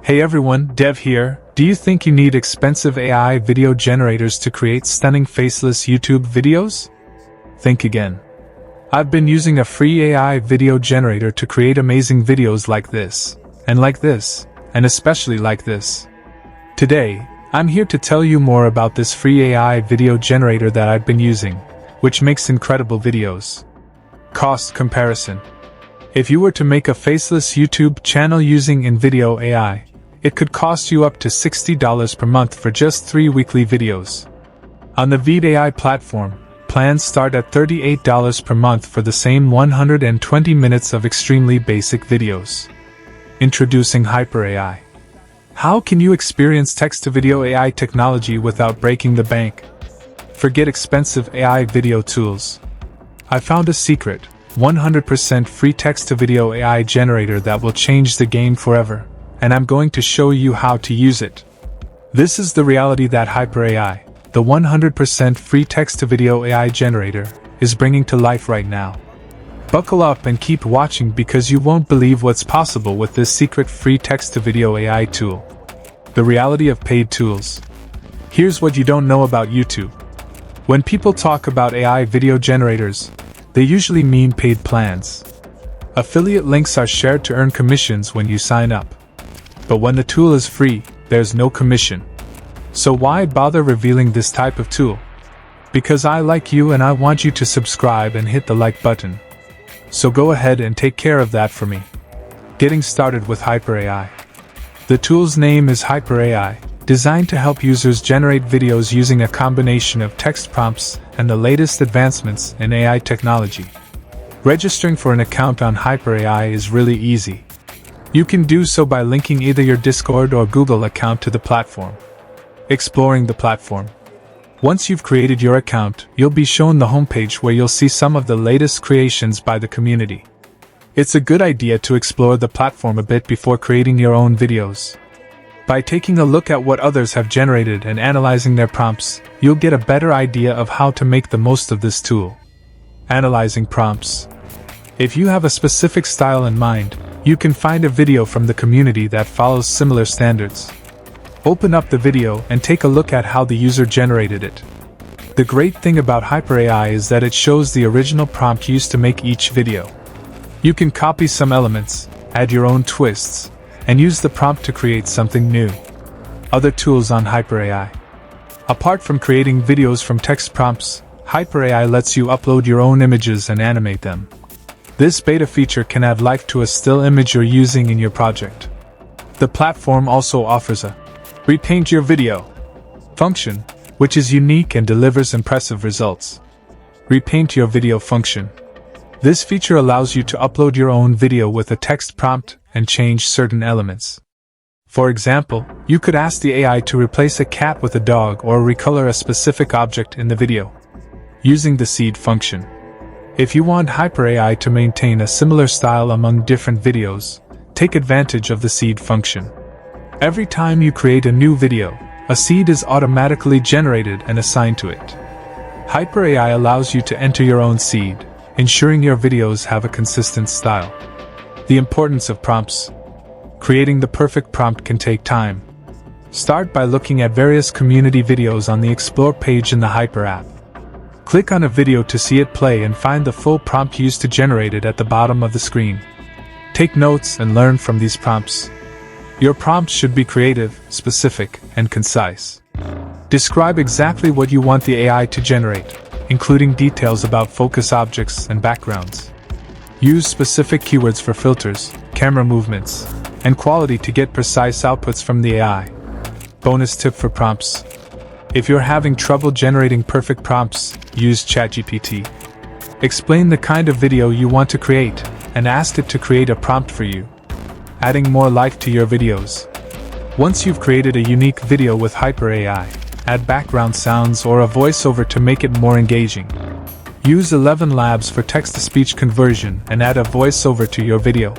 Hey everyone, Dev here. Do you think you need expensive AI video generators to create stunning faceless YouTube videos? Think again. I've been using a free AI video generator to create amazing videos like this, and especially like this. Today, I'm here to tell you more about this free AI video generator that I've been using, which makes incredible videos. Cost comparison. If you were to make a faceless YouTube channel using InVideo AI, it could cost you up to $60 per month for just 3 weekly videos. On the VidAI platform, plans start at $38 per month for the same 120 minutes of extremely basic videos. Introducing Haiper AI. How can you experience text-to-video AI technology without breaking the bank? Forget expensive AI video tools. I found a secret, 100% free text-to-video AI generator that will change the game forever, and I'm going to show you how to use it. This is the reality that Haiper AI, the 100% free text-to-video AI generator, is bringing to life right now. Buckle up and keep watching because you won't believe what's possible with this secret free text-to-video AI tool. The reality of paid tools. Here's what you don't know about YouTube. When people talk about AI video generators, they usually mean paid plans. Affiliate links are shared to earn commissions when you sign up. But when the tool is free, there's no commission. So why bother revealing this type of tool? Because I like you and I want you to subscribe and hit the like button. So go ahead and take care of that for me. Getting started with Haiper AI. The tool's name is Haiper AI, designed to help users generate videos using a combination of text prompts and the latest advancements in AI technology. Registering for an account on Haiper AI is really easy. You can do so by linking either your Discord or Google account to the platform. Exploring the platform. Once you've created your account, you'll be shown the homepage where you'll see some of the latest creations by the community. It's a good idea to explore the platform a bit before creating your own videos. By taking a look at what others have generated and analyzing their prompts, you'll get a better idea of how to make the most of this tool. Analyzing prompts. If you have a specific style in mind, you can find a video from the community that follows similar standards. Open up the video and take a look at how the user generated it. The great thing about Haiper AI is that it shows the original prompt used to make each video. You can copy some elements, add your own twists, and use the prompt to create something new. Other tools on Haiper AI. Apart from creating videos from text prompts, Haiper AI lets you upload your own images and animate them. This beta feature can add life to a still image you're using in your project. The platform also offers a repaint your video function, which is unique and delivers impressive results. Repaint your video function. This feature allows you to upload your own video with a text prompt and change certain elements. For example, you could ask the AI to replace a cat with a dog or recolor a specific object in the video. Using the seed function. If you want Haiper AI to maintain a similar style among different videos, take advantage of the seed function. Every time you create a new video, a seed is automatically generated and assigned to it. Haiper AI allows you to enter your own seed, ensuring your videos have a consistent style. The importance of prompts. Creating the perfect prompt can take time. Start by looking at various community videos on the Explore page in the Haiper app. Click on a video to see it play and find the full prompt used to generate it at the bottom of the screen. Take notes and learn from these prompts. Your prompts should be creative, specific, and concise. Describe exactly what you want the AI to generate, including details about focus objects and backgrounds. Use specific keywords for filters, camera movements, and quality to get precise outputs from the AI. Bonus tip for prompts. If you're having trouble generating perfect prompts, use ChatGPT. Explain the kind of video you want to create, and ask it to create a prompt for you. Adding more life to your videos. Once you've created a unique video with Haiper AI, add background sounds or a voiceover to make it more engaging. Use 11 Labs for text-to-speech conversion and add a voiceover to your video.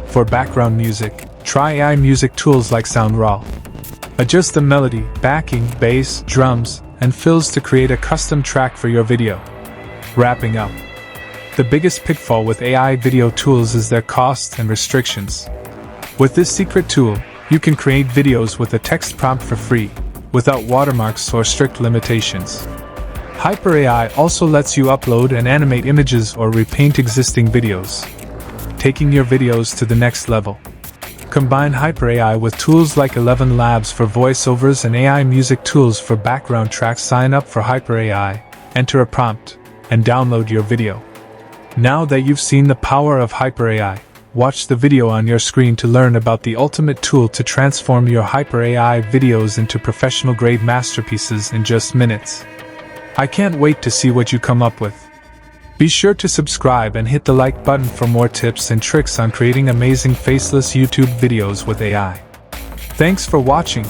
For background music, try AI music tools like SoundRaw. Adjust the melody, backing, bass, drums, and fills to create a custom track for your video. Wrapping up. The biggest pitfall with AI video tools is their cost and restrictions. With this secret tool, You can create videos with a text prompt for free, without watermarks or strict limitations. Haiper AI also lets you upload and animate images or repaint existing videos, taking your videos to the next level. Combine Haiper AI with tools like 11 Labs for voiceovers and AI music tools for background tracks. Sign up for Haiper AI, enter a prompt, and download your video. Now that you've seen the power of Haiper AI, watch the video on your screen to learn about the ultimate tool to transform your Haiper AI videos into professional-grade masterpieces in just minutes. I can't wait to see what you come up with. Be sure to subscribe and hit the like button for more tips and tricks on creating amazing faceless YouTube videos with AI. Thanks for watching.